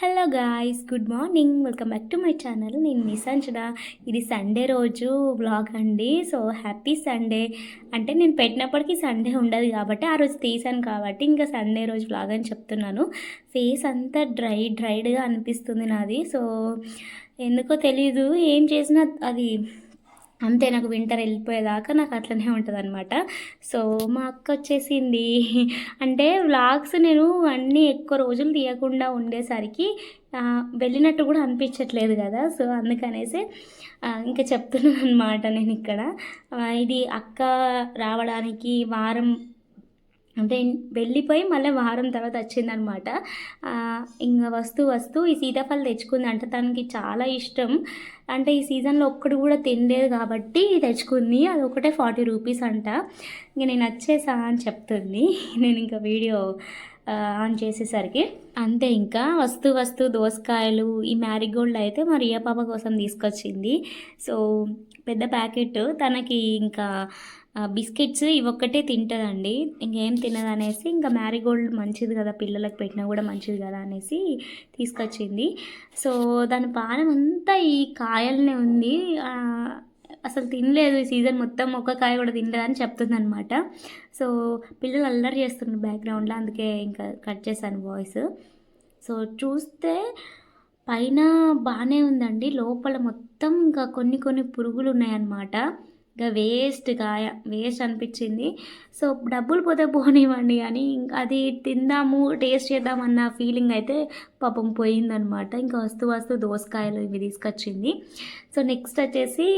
Hello guys, good morning. Welcome back to my channel. నేను మీ సంచన. ఇది Sunday రోజు vlog అండి. So happy Sunday. అంటే నేను పెట్టినప్పటికీ సండే ఉండదు కాబట్టి ఆ రోజు తీసాను కాబట్టి ఇంకా సండే రోజు వ్లాగ్ అని చెప్తున్నాను. ఫేస్ అంతా డ్రైడ్గా అనిపిస్తుంది నాది. సో ఎందుకో తెలీదు, ఏం చేసినా అది అంతే. నాకు వింటర్ వెళ్ళిపోయేదాకా నాకు అట్లనే ఉంటుంది అనమాట. సో మా అక్క వచ్చేసింది. అంటే వ్లాగ్స్ నేను అన్నీ ఎక్కువ రోజులు తీయకుండా ఉండేసరికి వెళ్ళినట్టు కూడా అనిపించట్లేదు కదా. సో అందుకనేసి ఇంకా చెప్తున్నాను అనమాట నేను ఇక్కడ. ఇది అక్క రావడానికి వారం, అంటే వెళ్ళిపోయి మళ్ళీ వారం తర్వాత వచ్చిందనమాట. ఇంకా వస్తూ ఈ సీతాఫలం తెచ్చుకుంది. అంటే తనకి చాలా ఇష్టం. అంటే ఈ సీజన్లో ఒక్కడు కూడా తినలేదు కాబట్టి తెచ్చుకుంది. అది ఒకటే 40 రూపీస్ అంట. ఇంక నేను వచ్చేసా అని చెప్తుంది. నేను ఇంకా వీడియో ఆన్ చేసేసరికి అంతే. ఇంకా వస్తూ దోసకాయలు, ఈ మ్యారీగోల్డ్ అయితే మా రియా పాప కోసం తీసుకొచ్చింది. సో పెద్ద ప్యాకెట్ తనకి. ఇంకా బిస్కెట్స్ ఇవొక్కటే తింటుందండి, ఇంకేం తినదు అనేసి ఇంకా మ్యారీగోల్డ్ మంచిది కదా, పిల్లలకు పెట్టినా కూడా మంచిది కదా అనేసి తీసుకొచ్చింది. సో దాని పానం అంతా ఈ కాయలనే ఉంది. అసలు తినలేదు ఈ సీజన్ మొత్తం, ఒక్క కాయ కూడా తినలేదు అని చెప్తుంది అనమాట. సో పిల్లలు అల్లరి చేస్తున్నారు బ్యాక్గ్రౌండ్లో, అందుకే ఇంకా కట్ చేశాను వాయిస్. సో చూస్తే పైన బాగానే ఉందండి, లోపల మొత్తం ఇంకా కొన్ని పురుగులు ఉన్నాయన్నమాట. ఇంకా వేస్ట్ అనిపించింది. సో డబ్బులు పోతే పోనివ్వండి కానీ అది తిందాము, టేస్ట్ చేద్దామన్న ఫీలింగ్ అయితే పాపం పోయిందనమాట. ఇంకా వస్తూ దోసకాయలు ఇవి తీసుకొచ్చింది. సో నెక్స్ట్ వచ్చేసి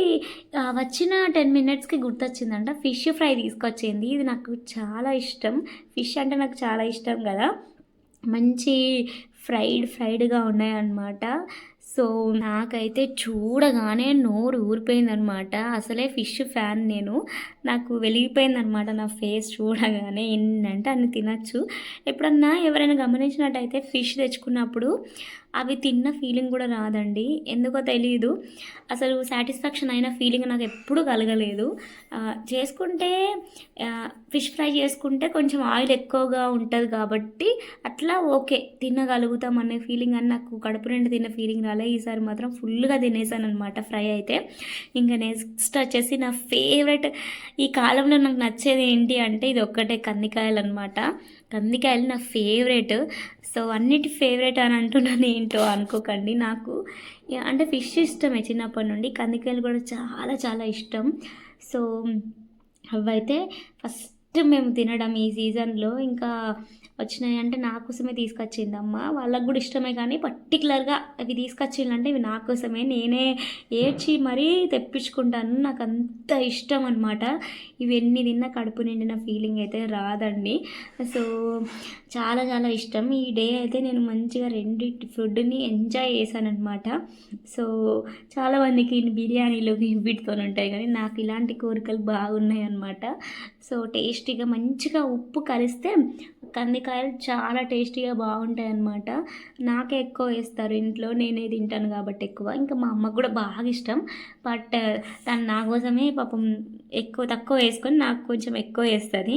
వచ్చిన 10 మినిట్స్కి గుర్తొచ్చిందంట, ఫిష్ ఫ్రై తీసుకొచ్చింది. ఇది నాకు చాలా ఇష్టం, ఫిష్ అంటే నాకు చాలా ఇష్టం కదా. మంచి ఫ్రైడ్గా ఉన్నాయన్నమాట. సో నాకైతే చూడగానే నోరు ఊరిపోయిందనమాట. అసలే ఫిష్ ఫ్యాన్ నేను. నాకు వెలిగిపోయిందనమాట నా ఫేస్ చూడగానే. ఏంటంటే అన్ని తినచ్చు. ఎప్పుడన్నా ఎవరైనా గమనించినట్టయితే ఫిష్ తెచ్చుకున్నప్పుడు అవి తిన్న ఫీలింగ్ కూడా రాదండి, ఎందుకో తెలియదు. అసలు సాటిస్ఫాక్షన్ అయిన ఫీలింగ్ నాకు ఎప్పుడూ కలగలేదు. చేసుకుంటే ఫిష్ ఫ్రై చేసుకుంటే కొంచెం ఆయిల్ ఎక్కువగా ఉంటుంది కాబట్టి అట్లా ఓకే తినగలుగుతాం అనే ఫీలింగ్, అని నాకు కడుపు నిండా తిన్న ఫీలింగ్ రాలే. ఈసారి మాత్రం ఫుల్గా తినేసాను అనమాట ఫ్రై అయితే. ఇంకా నెక్స్ట్ వచ్చేసి నా ఫేవరెట్, ఈ కాలంలో నాకు నచ్చేది ఏంటి అంటే ఇది ఒక్కటే, కందికాయలు అనమాట. కందికాయలు నా ఫేవరెట్. సో అన్నిటి ఫేవరెట్ అని అంటున్నాను, ఏంటో అనుకోకండి. నాకు అంటే ఫిష్ ఇష్టమే చిన్నప్పటి నుండి, కందికాయలు కూడా చాలా ఇష్టం. సో అవైతే ఫస్ట్ మేము తినడం ఈ సీజన్లో. ఇంకా వచ్చినాయి అంటే నా కోసమే తీసుకొచ్చింది అమ్మ. వాళ్ళకు కూడా ఇష్టమే కానీ పర్టికులర్గా అవి తీసుకొచ్చిందంటే ఇవి నా కోసమే. నేనే ఏడ్చి మరీ తెప్పించుకుంటాను, నాకు అంత ఇష్టం అనమాట. ఇవి ఎన్ని తిన్నా కడుపు నిండిన ఫీలింగ్ అయితే రాదండి. సో చాలా ఇష్టం. ఈ డే అయితే నేను మంచిగా రెండింటి ఫుడ్ని ఎంజాయ్ చేశాను అనమాట. సో చాలామందికి బిర్యానీలు వీటితో ఉంటాయి కానీ నాకు ఇలాంటి కోరికలు బాగున్నాయి అనమాట. సో టేస్టీగా మంచిగా ఉప్పు కలిస్తే కందికాయలు చాలా టేస్టీగా బాగుంటాయి అన్నమాట. నాకే ఎక్కువ వేస్తారు ఇంట్లో, నేనే తింటాను కాబట్టి ఎక్కువ. ఇంకా మా అమ్మకు కూడా బాగా ఇష్టం, బట్ తను నా కోసమే పాపం తక్కువ వేసుకొని నాకు కొంచెం ఎక్కువ వేస్తుంది.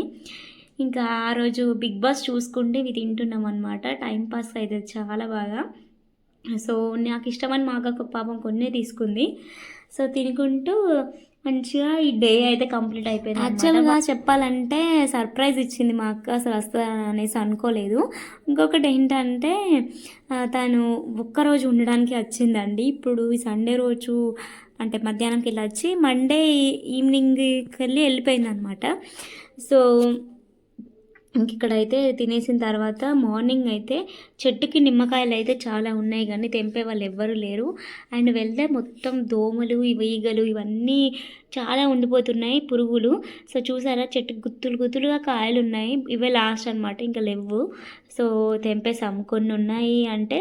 ఇంకా ఆ రోజు బిగ్ బాస్ చూసుకుంటే ఇవి తింటున్నాం అనమాట. టైంపాస్ అయితే చాలా బాగా. సో నాకు ఇష్టమని మా అక్క పాపం కొన్నే తీసుకుంది. సో తినుకుంటూ మంచిగా ఈ డే అయితే కంప్లీట్ అయిపోయింది. యాక్చువల్గా చెప్పాలంటే సర్ప్రైజ్ ఇచ్చింది మా అక్క, అసలు వస్తా అనేసి అనుకోలేదు. ఇంకొకటి ఏంటంటే తను ఒక్కరోజు ఉండడానికి వచ్చిందండి. ఇప్పుడు ఈ సండే రోజు అంటే మధ్యాహ్నంకి వెళ్ళి వచ్చి మండే ఈవినింగ్కి వెళ్ళిపోయింది అనమాట. సో ఇంక ఇక్కడైతే తినేసిన తర్వాత మార్నింగ్ అయితే చెట్టుకి నిమ్మకాయలు అయితే చాలా ఉన్నాయి కానీ తెంపే వాళ్ళు ఎవ్వరూ లేరు. అండ్ వెళ్తే మొత్తం దోమలు, ఈగలు ఇవన్నీ చాలా ఉండిపోతున్నాయి, పురుగులు. సో చూసారా, చెట్టు గుత్తులుగా కాయలు ఉన్నాయి. ఇవే లాస్ట్ అనమాట, ఇంకా లేవు. సో తెంపేసాము. కొన్ని ఉన్నాయి అంటే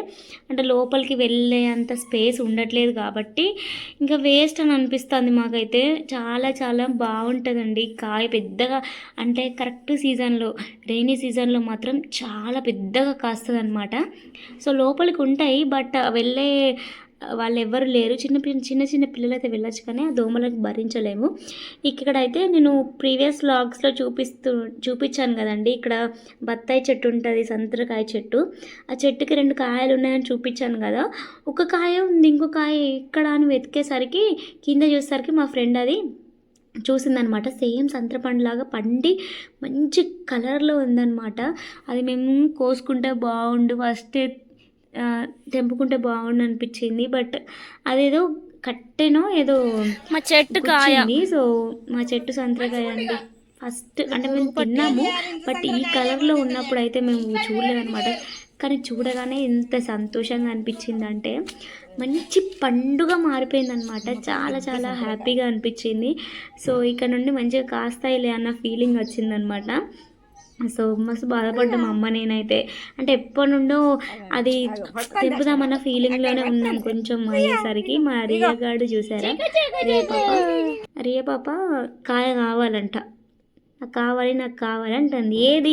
లోపలికి వెళ్ళే అంత స్పేస్ ఉండట్లేదు కాబట్టి ఇంకా వేస్ట్ అని అనిపిస్తుంది మాకైతే. చాలా బాగుంటుందండి కాయ పెద్దగా. అంటే కరెక్ట్ సీజన్లో, రైనీ సీజన్లో మాత్రం చాలా పెద్దగా కాస్తుంది అనమాట. సో లోపలికి ఉంటాయి బట్ వెళ్ళే వాళ్ళు ఎవ్వరు లేరు. చిన్న చిన్న పిల్లలు అయితే వెళ్ళొచ్చు, కానీ ఆ దోమలకు భరించలేము. ఇక్కడైతే నేను ప్రీవియస్ వ్లాగ్స్లో చూపించాను కదండి, ఇక్కడ బత్తాయి చెట్టు ఉంటుంది, సంత్రకాయ చెట్టు. ఆ చెట్టుకి 2 కాయలు ఉన్నాయని చూపించాను కదా. ఒక కాయ ఉంది, ఇంకో కాయ ఇక్కడ అని వెతికేసరికి కింద చూసేసరికి మా ఫ్రెండ్ అది చూసిందనమాట. సేమ్ సంత్రపండులాగా పండి మంచి కలర్లో ఉందన్నమాట. అది మేము కోసుకుంటే బాగుండు, ఫస్ట్ తెంపుకుంటే బాగుండు అనిపించింది. బట్ అదేదో కట్టెనో ఏదో మా చెట్టు కాయ. సో మా చెట్టు సంత్రకాయ అండి. ఫస్ట్ అంటే మేము తిన్నాము, బట్ ఈ కలర్లో ఉన్నప్పుడు అయితే మేము చూడలేదన్నమాట. కానీ చూడగానే ఎంత సంతోషంగా అనిపించిందంటే మంచి పండుగ మారిపోయిందనమాట. చాలా చాలా హ్యాపీగా అనిపించింది. సో ఇక్కడ నుండి మంచిగా కాస్తాయిలే అన్న ఫీలింగ్ వచ్చిందనమాట. సో మస్తు బాధపడ్డాం అమ్మ నేనైతే. అంటే ఎప్పటి నుండో అది తెంపుదామన్న ఫీలింగ్లోనే ఉన్నాం. కొంచెం అయ్యేసరికి మా రియగాడు చూసారా, రియ పాప కాయ కావాలంట, నాకు కావాలి అంటుంది. ఏది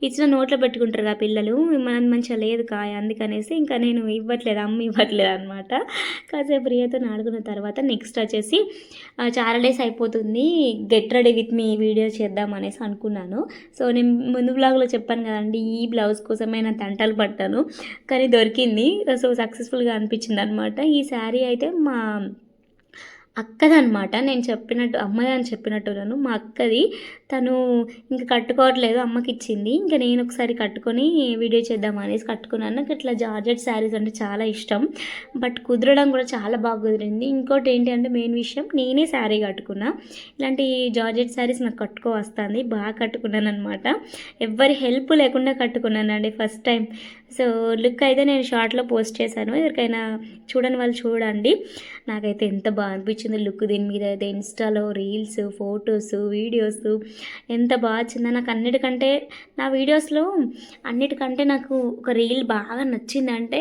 ఇచ్చిన నోట్లో పెట్టుకుంటారు ఆ పిల్లలు, మనది మంచిగా లేదు కాయ, అందుకనేసి ఇంకా నేను ఇవ్వట్లేదు, అమ్మ ఇవ్వట్లేదు అనమాట. కాసేపు రియతో ఆడుకున్న తర్వాత నెక్స్ట్ వచ్చేసి చాలా డేస్ అయిపోతుంది, get ready with me video చేద్దాం అనేసి అనుకున్నాను. సో నేను ముందు బ్లాగ్లో చెప్పాను కదండి, ఈ బ్లౌజ్ కోసమే నా తంటలు పట్టాను, కానీ దొరికింది. సో సక్సెస్ఫుల్గా అనిపించింది అనమాట. ఈ శారీ అయితే మా అక్కదనమాట. నేను చెప్పినట్టు అమ్మాయి అని చెప్పినట్టున్నాను, మా అక్కది. తను ఇంకా కట్టుకోవట్లేదు, అమ్మకి ఇచ్చింది. ఇంకా నేను ఒకసారి కట్టుకొని వీడియో చేద్దాం అనేసి కట్టుకున్నాను. నాకు ఇట్లా జార్జెట్ శారీస్ అంటే చాలా ఇష్టం, బట్ కుదరడం కూడా చాలా బాగా కుదిరింది. ఇంకోటి ఏంటి అంటే మెయిన్ విషయం, నేనే శారీ కట్టుకున్నా. ఇలాంటి జార్జెట్ శారీస్ నాకు కట్టుకో వస్తుంది, బాగా కట్టుకున్నాను అనమాట. ఎవ్వరి హెల్ప్ లేకుండా కట్టుకున్నానండి ఫస్ట్ టైం. సో లుక్ అయితే నేను షార్ట్లో పోస్ట్ చేశాను, ఎవరికైనా చూడని వాళ్ళు చూడండి. నాకైతే ఎంత బాగా అనిపించింది లుక్ దీని మీద అయితే. ఇన్స్టాలో రీల్స్, ఫొటోస్, వీడియోస్ ఎంత బాగా వచ్చిందో. నాకు అన్నిటికంటే నా వీడియోస్లో అన్నిటికంటే నాకు ఒక రీల్ బాగా నచ్చిందంటే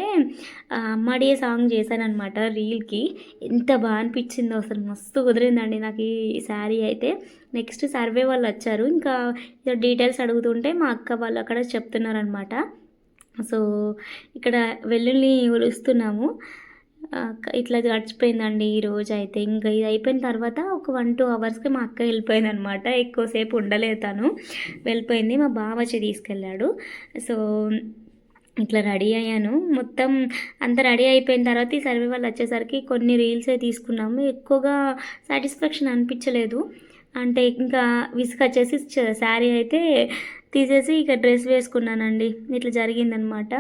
అమ్మాడియే సాంగ్ చేశాను అనమాట రీల్కి. ఎంత బాగా అనిపించిందో అసలు, మస్తు కుదిరిందండి నాకు ఈ శారీ అయితే. నెక్స్ట్ సర్వే వాళ్ళు వచ్చారు, ఇంకా డీటెయిల్స్ అడుగుతుంటే మా అక్క వాళ్ళు అక్కడ చెప్తున్నారనమాట. సో ఇక్కడ వెల్లుల్లి ఒలుస్తున్నాము. ఇట్లా గడిచిపోయిందండి ఈ రోజు అయితే. ఇంకా ఇది అయిపోయిన తర్వాత ఒక 1-2 అవర్స్కి మా అక్క వెళ్ళిపోయింది అనమాట. ఎక్కువసేపు ఉండలేదు, తను వెళ్ళిపోయింది. మా బావ వచ్చి తీసుకెళ్ళాడు. సో ఇట్లా రెడీ అయ్యాను. మొత్తం అంత రెడీ అయిపోయిన తర్వాత ఈ సర్వే వాళ్ళు వచ్చేసరికి కొన్ని రీల్సే తీసుకున్నాము, ఎక్కువగా సాటిస్ఫాక్షన్ అనిపించలేదు. అంటే ఇంకా విసుకొచ్చేసి శారీ అయితే తీసేసి ఇక డ్రెస్ వేసుకున్నానండి. ఇట్లా జరిగిందనమాట.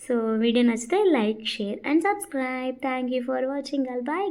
సో వీడియో నచ్చితే like, share and subscribe. Thank you for watching all. Bye.